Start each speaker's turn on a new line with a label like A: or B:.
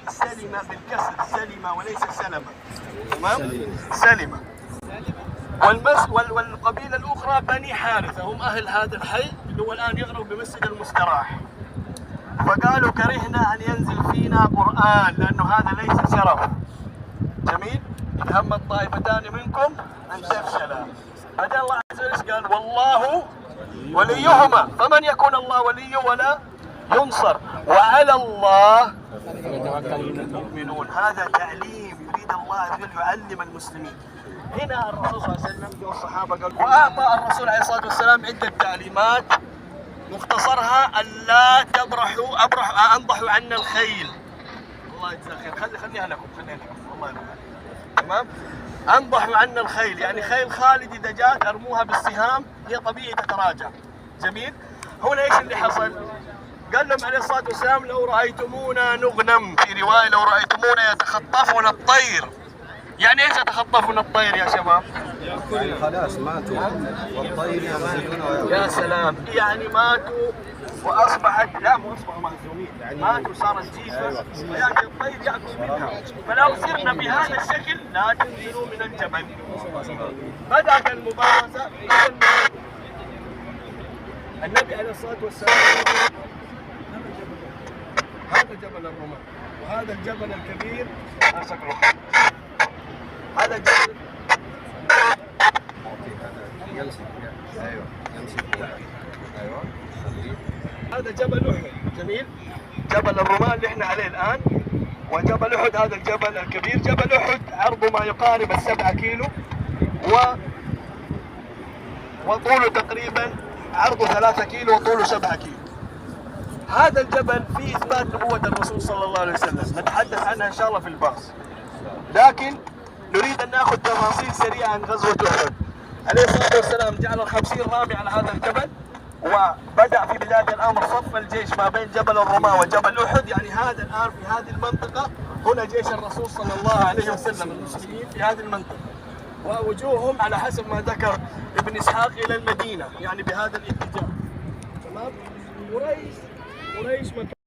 A: سلم بالكسر، سلم وليس سلم. تمام؟ سلم. والقبيلة الأخرى بني حارثة، هم أهل هذا الحي اللي هو الآن يغرب بمسجد المستراح. فقالوا كرهنا أن ينزل فينا قرآن لأنه هذا ليس شرف. جميل؟ هم الطائفتان منكم أن تفشلا. بعدين الله عز وجل قال والله وليهما، فمن يكون الله وليه ولا ينصر وعلى الله يؤمنون. هذا تعليم يريد الله عز وجل يعلم المسلمين. هنا الرسول صلى الله عليه وسلم والصحابة قال، وأعطى الرسول عليه الصلاة والسلام عدة تعليمات مختصرها ألا أنضحوا عنا الخيل. الله يجزاه خير، خليها لكم الله يرحمه. تمام؟ أنضحوا عنا الخيل، يعني خيل خالد إذا جاءت أرموها بالسهام هي طبيعي تتراجع. جميل؟ هنا إيش اللي حصل؟ قال لهم عليه الصلاة والسلام لو رأيتمونا نغنم، في رواية لو رأيتمونا يتخطفون الطير. يعني ايش يتخطفون الطير يا شباب؟
B: يعني خلاص ماتوا والطير ينزلون.
A: يا سلام، يعني ماتوا واصبحت، لا مو اصبحوا مهزومين، ماتوا صارت جيفه وياتي الطير ياكل منها. فلو سرنا بهذا الشكل لا تنزلوا من الجبل. بدأت المبارزه. النبي عليه الصلاه والسلام هذا جبل الرماة، وهذا الجبل الكبير هذا الجبل هذا جبل أحد. جميل؟ جبل الرماة اللي احنا عليه الآن، وجبل أحد هذا الجبل الكبير. جبل أحد عرضه ما يقارب 7 كيلو وطوله تقريبا عرضه 3 كيلو وطوله 7 كيلو. هذا الجبل فيه إثبات نبوة الرسول صلى الله عليه وسلم، نتحدث عنها إن شاء الله في الباص. لكن نريد أن نأخذ تفاصيل سريعة عن غزوة أحد. عليه الصلاة والسلام جعل 50 رامي على هذا الجبل، وبدأ في بداية الأمر صف الجيش ما بين جبل الرماة وجبل أحد. يعني هذا الآن في هذه المنطقة هنا جيش الرسول صلى الله عليه وسلم، المسلمين في هذه المنطقة، ووجوههم على حسب ما ذكر ابن إسحاق إلى المدينة، يعني بهذا الاتجاه. تمام؟ قريش